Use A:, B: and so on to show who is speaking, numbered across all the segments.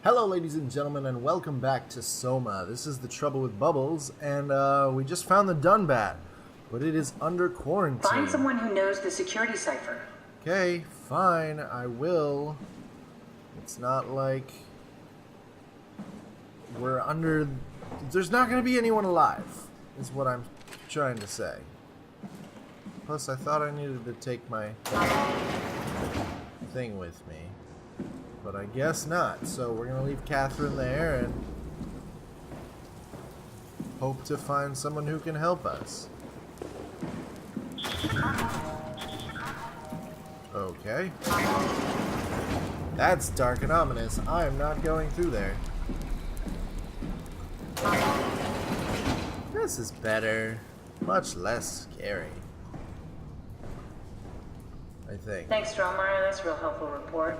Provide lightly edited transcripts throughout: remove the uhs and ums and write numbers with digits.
A: Hello ladies and gentlemen, and welcome back to Soma. This is The Trouble with Bubbles, and we just found the Dunbat, but it is under quarantine.
B: Find someone who knows the security cipher.
A: Okay, fine, I will. It's not like we're under... There's not going to be anyone alive, is what I'm trying to say. Plus, I thought I needed to take my thing with me. But I guess not, so we're gonna leave Catherine there and hope to find someone who can help us. Okay. That's dark and ominous. I am not going through there. This is better. Much less scary, I think.
B: Thanks, Strohmeyer. That's a real helpful report.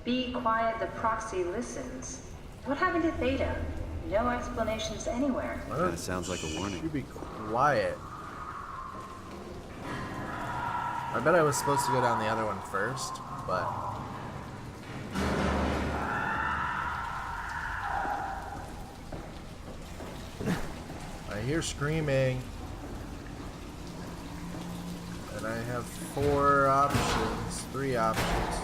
B: Be quiet, the proxy listens. What happened to Theta? No explanations anywhere.
C: That sounds like a warning.
A: Should be quiet. I bet I was supposed to go down the other one first, but... I hear screaming. And I have three options.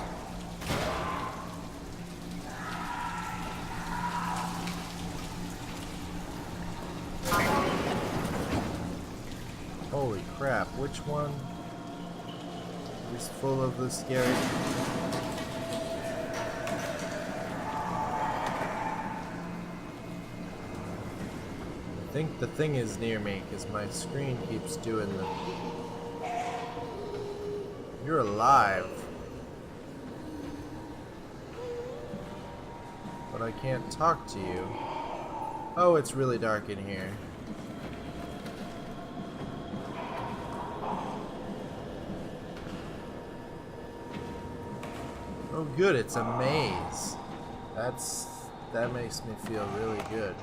A: Holy crap, which one is full of the scary? I think the thing is near me because my screen keeps doing the... You're alive. But I can't talk to you. Oh, it's really dark in here. Oh good, it's a maze. That makes me feel really good.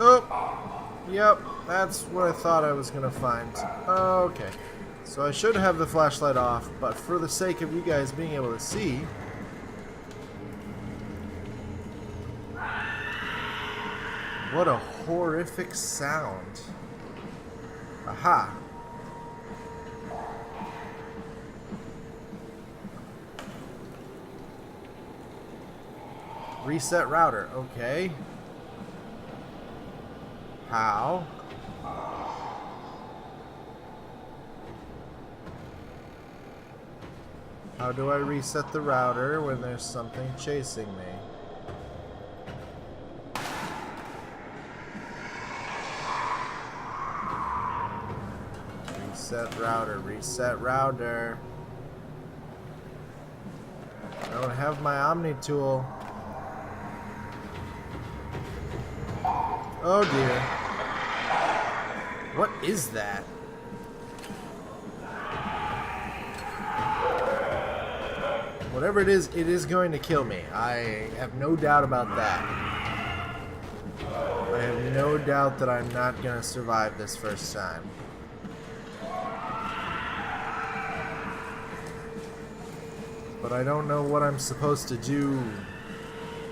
A: Oh, yep, that's what I thought I was gonna find. Okay, so I should have the flashlight off, but for the sake of you guys being able to see, what a horrific sound. Aha. Reset router. Okay. How? How do I reset the router when there's something chasing me? Reset router, reset router. I don't have my Omni tool. Oh dear. What is that? Whatever it is going to kill me. I have no doubt about that. I have no doubt that I'm not going to survive this first time. But I don't know what I'm supposed to do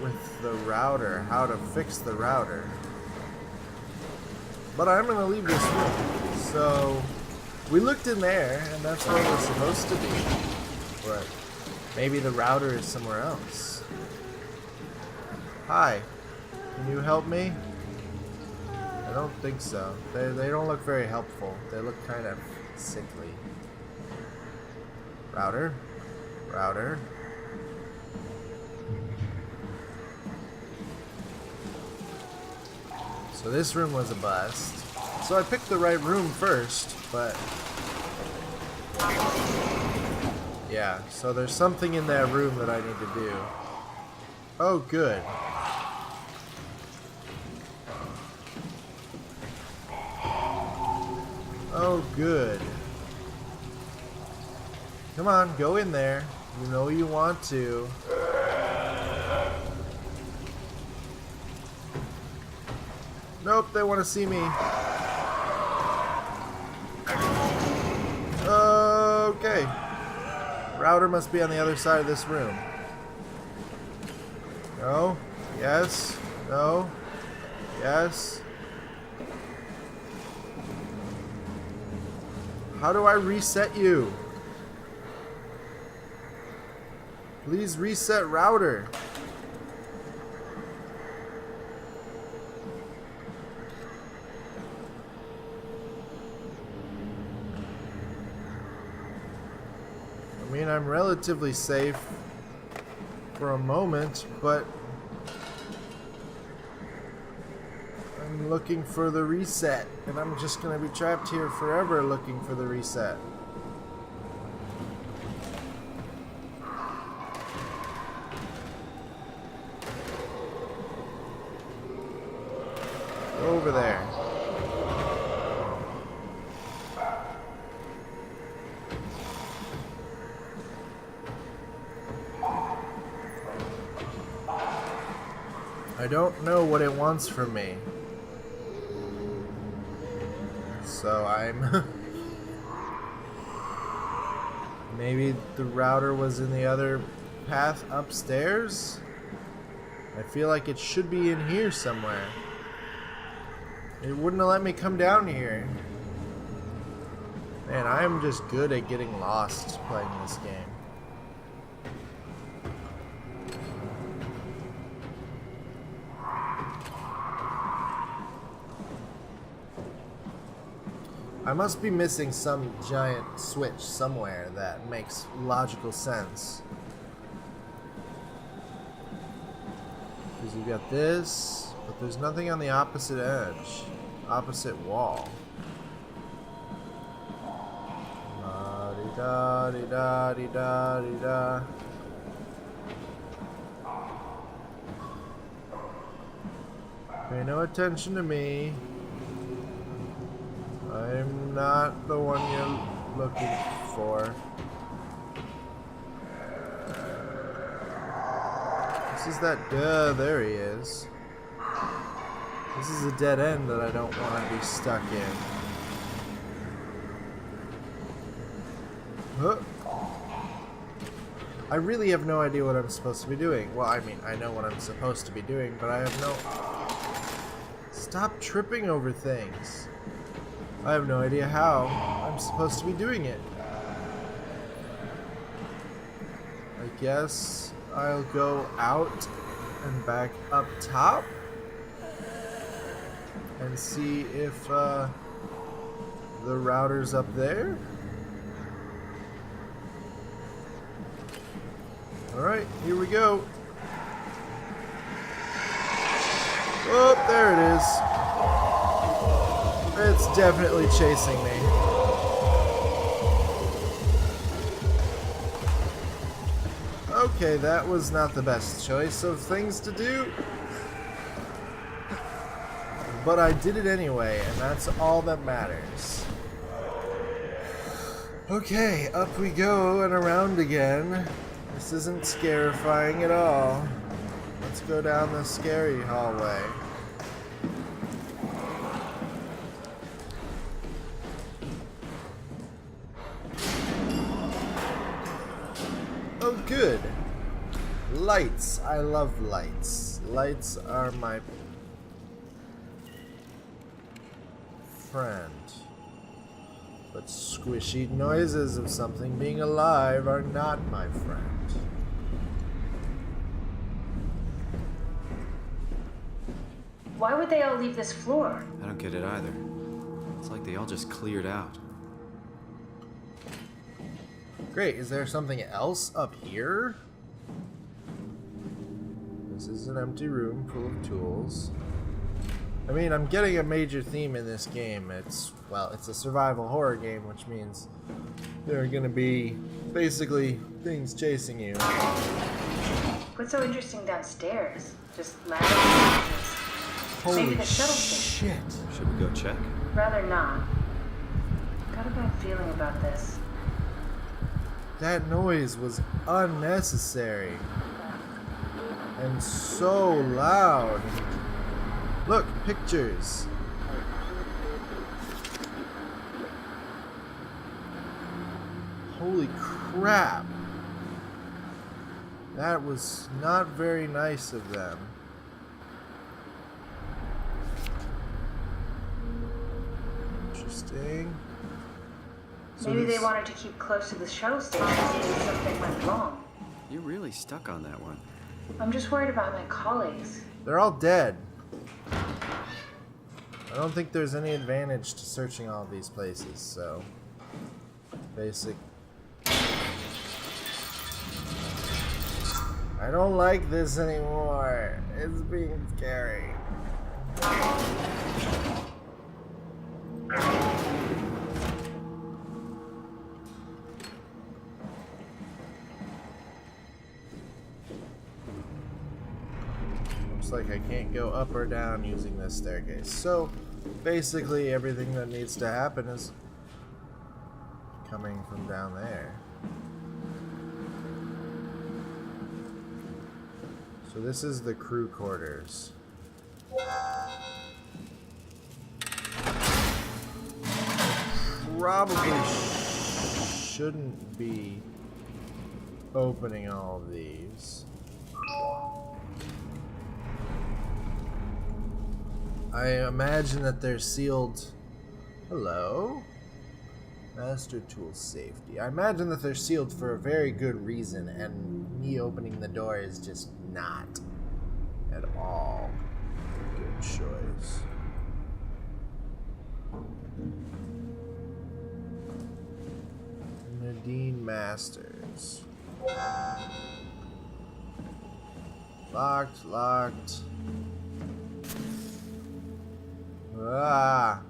A: with the router, how to fix the router. But I'm going to leave this room. So, we looked in there, and that's where we're supposed to be. But maybe the router is somewhere else. Hi, can you help me? I don't think so. They don't look very helpful. They look kind of sickly. Router? Router. So this room was a bust. So I picked the right room first, but... Yeah, so there's something in that room that I need to do. Oh, good. Oh, good. Come on, go in there. You know you want to. Nope, they want to see me. Okay. Router must be on the other side of this room. No. Yes. No. Yes. How do I reset you? Please reset router. I mean, I'm relatively safe for a moment, but I'm looking for the reset, and I'm just gonna be trapped here forever looking for the reset. Over there. I don't know what it wants from me. So I'm... Maybe the router was in the other path upstairs? I feel like it should be in here somewhere. It wouldn't have let me come down here. Man, I am just good at getting lost playing this game. I must be missing some giant switch somewhere that makes logical sense. Because you got this, but there's nothing on the opposite edge, opposite wall. La-di-da-di-da-di-da-di-da. Pay no attention to me. I'm not the one you're looking for. This is that, there he is. This is a dead end that I don't want to be stuck in. Huh. I really have no idea what I'm supposed to be doing. Well, I mean, I know what I'm supposed to be doing, but I have no... Stop tripping over things. I have no idea how I'm supposed to be doing it. I guess I'll go out and back up top and see if the router's up there. Alright, here we go. Oh, there it is. It's definitely chasing me. Okay, that was not the best choice of things to do. But I did it anyway, and that's all that matters. Okay, up we go and around again. This isn't scarifying at all. Let's go down the scary hallway. Oh, good. Lights. I love lights. Lights are my friend. But squishy noises of something being alive are not my friend.
B: Why would they all leave this floor?
C: I don't get it either. It's like they all just cleared out.
A: Great, is there something else up here? This is an empty room full of tools. I mean, I'm getting a major theme in this game. It's a survival horror game, which means there are gonna be basically things chasing you.
B: What's so interesting downstairs? Just ladders?
A: Holy
B: Maybe the shuttle station.
A: shit.
C: Should we go check?
B: Rather not. Got a bad feeling about this.
A: That noise was unnecessary. And so loud. Look, pictures. Holy crap. That was not very nice of them. Interesting. So
B: Maybe they wanted to keep close to the shuttle station in case something went wrong.
C: You're really stuck on that one.
B: I'm just worried about my colleagues.
A: They're all dead. I don't think there's any advantage to searching all of these places, so... Basic... I don't like this anymore. It's being scary. Looks like I can't go up or down using this staircase. So, basically everything that needs to happen is coming from down there. So this is the crew quarters. Probably shouldn't be opening all of these. I imagine that they're sealed. Hello? Master tool safety. I imagine that they're sealed for a very good reason, and me opening the door is just not at all a good choice. Nadine Masters. Locked, locked. Ah.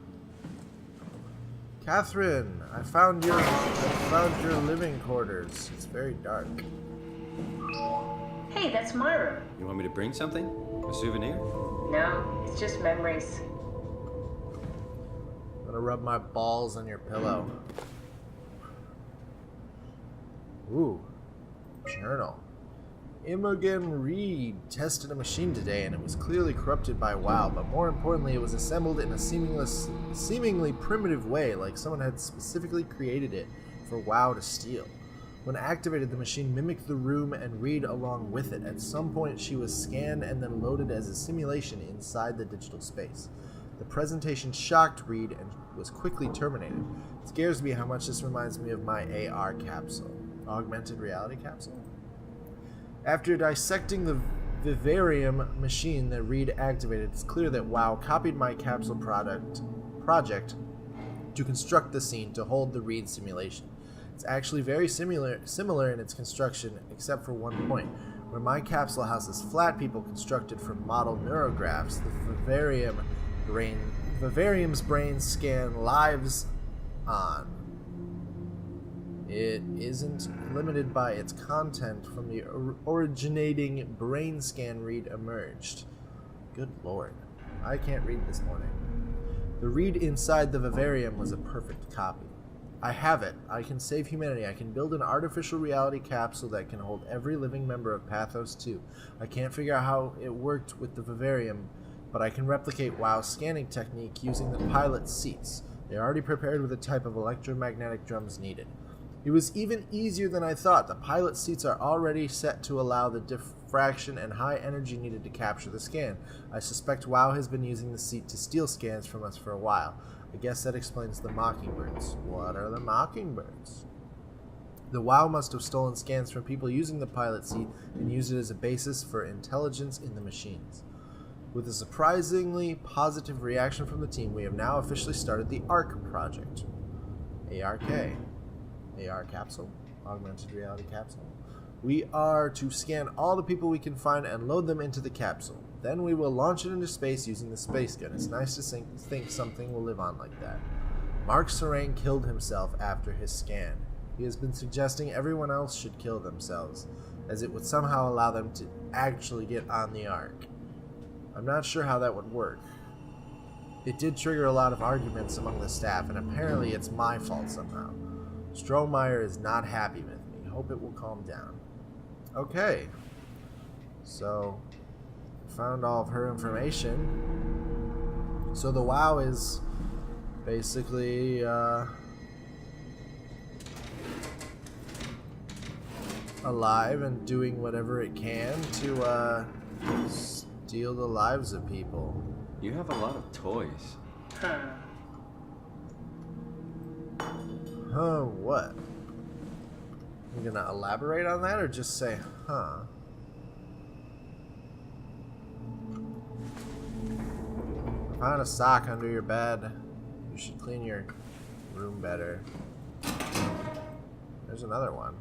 A: Catherine, I found your living quarters. It's very dark.
B: Hey, that's my room.
C: You want me to bring something? A souvenir?
B: No, it's just memories.
A: I'm gonna rub my balls on your pillow. Ooh, journal. Imogen Reed tested a machine today, and it was clearly corrupted by WoW, but more importantly, it was assembled in a seemingly primitive way, like someone had specifically created it for WoW to steal. When activated, the machine mimicked the room and Reed along with it. At some point, she was scanned and then loaded as a simulation inside the digital space. The presentation shocked Reed and was quickly terminated. It scares me how much this reminds me of my AR capsule. Augmented reality capsule? After dissecting the vivarium machine that Reed activated, it's clear that WoW copied my capsule project to construct the scene to hold the Reed simulation. It's actually very similar in its construction, except for one point. Where my capsule houses flat people constructed from model neurographs, the vivarium's brain scan lives on. It isn't limited by its content from the originating brain scan Reed emerged. Good lord. I can't read this morning. The Reed inside the vivarium was a perfect copy. I have it. I can save humanity. I can build an artificial reality capsule that can hold every living member of Pathos 2. I can't figure out how it worked with the vivarium, but I can replicate WoW's scanning technique using the pilot's seats. They are already prepared with the type of electromagnetic drums needed. It was even easier than I thought. The pilot seats are already set to allow the diffraction and high energy needed to capture the scan. I suspect WoW has been using the seat to steal scans from us for a while. I guess that explains the mockingbirds. What are the mockingbirds? The WoW must have stolen scans from people using the pilot seat and used it as a basis for intelligence in the machines. With a surprisingly positive reaction from the team, we have now officially started the ARC project. ARK. AR capsule, augmented reality capsule. We are to scan all the people we can find and load them into the capsule. Then we will launch it into space using the space gun. It's nice to think something will live on like that. Mark Serang killed himself after his scan. He has been suggesting everyone else should kill themselves, as it would somehow allow them to actually get on the Ark. I'm not sure how that would work. It did trigger a lot of arguments among the staff, and apparently it's my fault somehow. Strohmeyer is not happy with me. Hope it will calm down. Okay. So, found all of her information. So the WoW is basically alive and doing whatever it can to steal the lives of people.
C: You have a lot of toys.
A: Huh, what? You gonna elaborate on that or just say, huh? I found a sock under your bed. You should clean your room better. There's another one.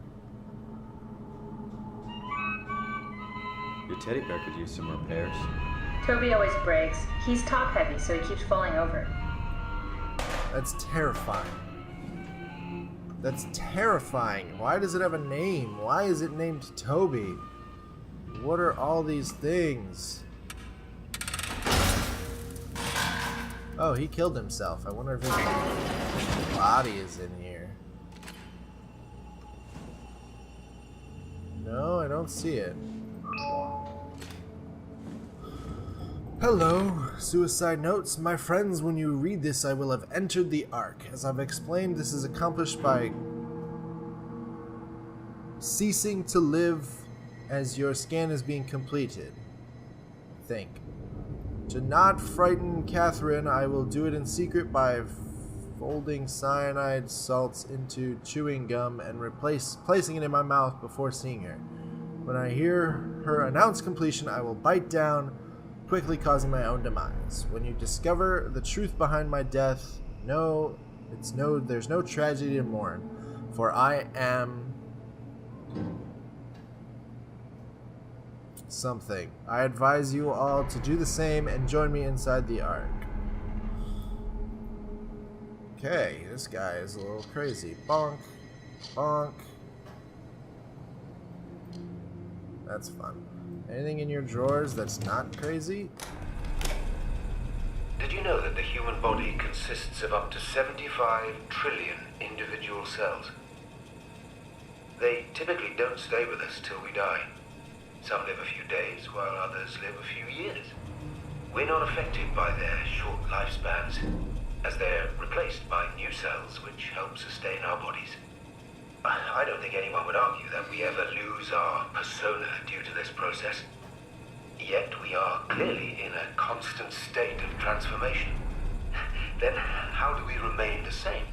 C: Your teddy bear could use some repairs.
B: Toby always breaks. He's top heavy, so he keeps falling over.
A: That's terrifying. That's terrifying. Why does it have a name? Why is it named Toby? What are all these things? Oh, he killed himself. I wonder if his body is in here. No, I don't see it. Hello, suicide notes. My friends, when you read this, I will have entered the Ark. As I've explained, this is accomplished by ceasing to live as your scan is being completed. Think. To not frighten Catherine, I will do it in secret by folding cyanide salts into chewing gum and placing it in my mouth before seeing her. When I hear her announce completion, I will bite down, quickly causing my own demise. When you discover the truth behind my death, there's no tragedy to mourn, for I am something. I advise you all to do the same and join me inside the Ark. Okay, this guy is a little crazy. Bonk. Bonk. That's fun. Anything in your drawers that's not crazy?
D: Did you know that the human body consists of up to 75 trillion individual cells? They typically don't stay with us till we die. Some live a few days, while others live a few years. We're not affected by their short lifespans, as they're replaced by new cells which help sustain our bodies. I don't think anyone would argue that we ever lose our persona due to this process. Yet we are clearly in a constant state of transformation. Then how do we remain the same?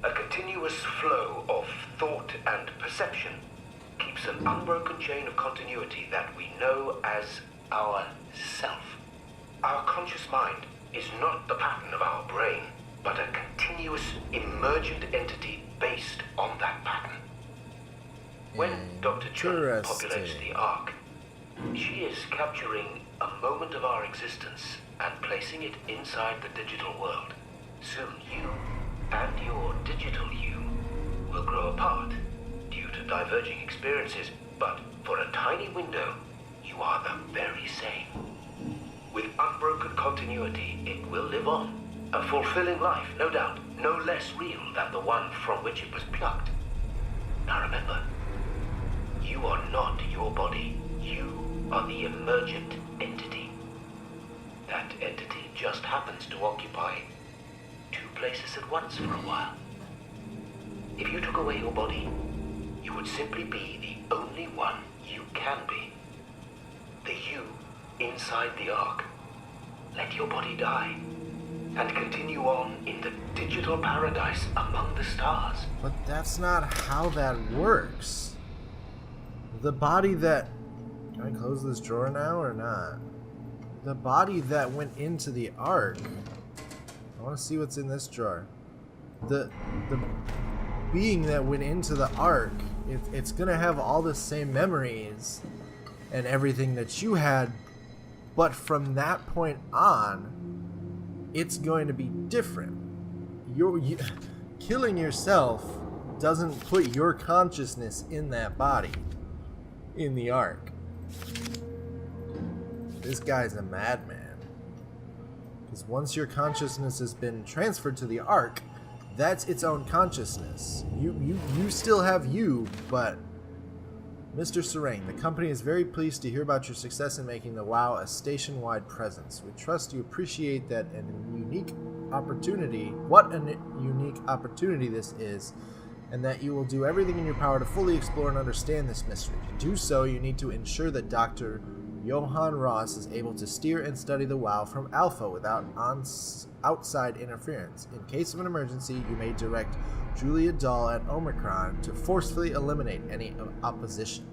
D: A continuous flow of thought and perception keeps an unbroken chain of continuity that we know as our self. Our conscious mind is not the pattern of our brain, but a continuous emergent entity based on that pattern. When Dr. Chun populates the Ark, she is capturing a moment of our existence and placing it inside the digital world. Soon you and your digital you will grow apart due to diverging experiences, but for a tiny window, you are the very same. With unbroken continuity, it will live on. A fulfilling life, no doubt, no less real than the one from which it was plucked. Now remember, you are not your body. You are the emergent entity. That entity just happens to occupy two places at once for a while. If you took away your body, you would simply be the only one you can be. The you inside the Ark. Let your body die and continue on in the digital paradise among the stars.
A: But that's not how that works. The body that... Can I close this drawer now or not? The body that went into the Ark... I want to see what's in this drawer. The being that went into the Ark, it's going to have all the same memories and everything that you had, but from that point on, it's going to be different. Killing yourself doesn't put your consciousness in that body, in the Ark. This guy's a madman. Because once your consciousness has been transferred to the Ark, that's its own consciousness. You still have you, but... Mr. Serene, the company is very pleased to hear about your success in making the WoW a station-wide presence. We trust you appreciate that what a unique opportunity this is, and that you will do everything in your power to fully explore and understand this mystery. To do so, you need to ensure that Dr. Johann Ross is able to steer and study the WoW from Alpha without outside interference. In case of an emergency, you may direct Julia Dahl at Omicron to forcefully eliminate any opposition,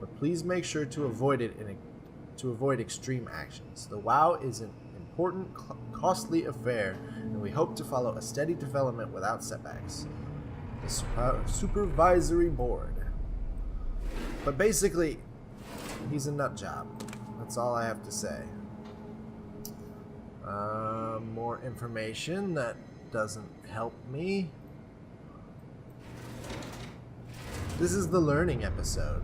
A: but please make sure to avoid extreme actions. The WoW is an important, costly affair, and we hope to follow a steady development without setbacks. The supervisory board. But basically, he's a nut job. That's all I have to say. More information that doesn't help me. This is the learning episode.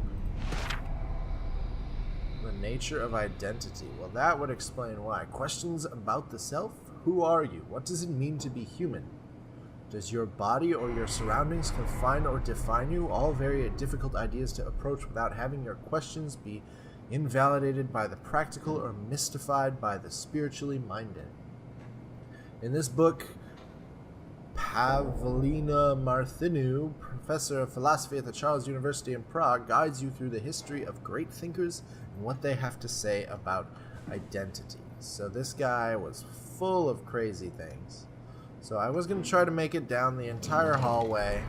A: The nature of identity. Well, that would explain why. Questions about the self? Who are you? What does it mean to be human? Does your body or your surroundings confine or define you? All very difficult ideas to approach without having your questions be invalidated by the practical or mystified by the spiritually minded. In this book, Pavlina Martinu, professor of philosophy at the Charles University in Prague, guides you through the history of great thinkers and what they have to say about identity. So this guy was full of crazy things. So I was going to try to make it down the entire hallway.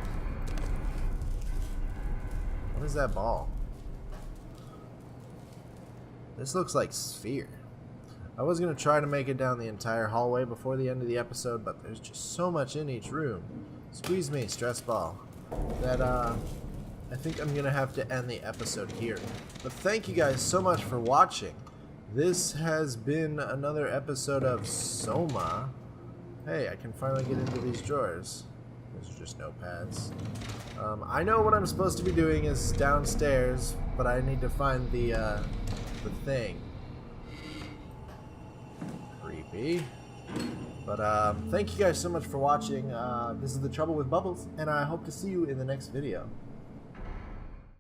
A: What is that ball? This looks like sphere. I was going to try to make it down the entire hallway before the end of the episode, but there's just so much in each room. Squeeze me, stress ball. That, I think I'm going to have to end the episode here. But thank you guys so much for watching. This has been another episode of Soma. Hey, I can finally get into these drawers. Those are just notepads. I know what I'm supposed to be doing is downstairs, but I need to find the thing. Creepy. But thank you guys so much for watching. This is The Trouble with Bubbles, and I hope to see you in the next video.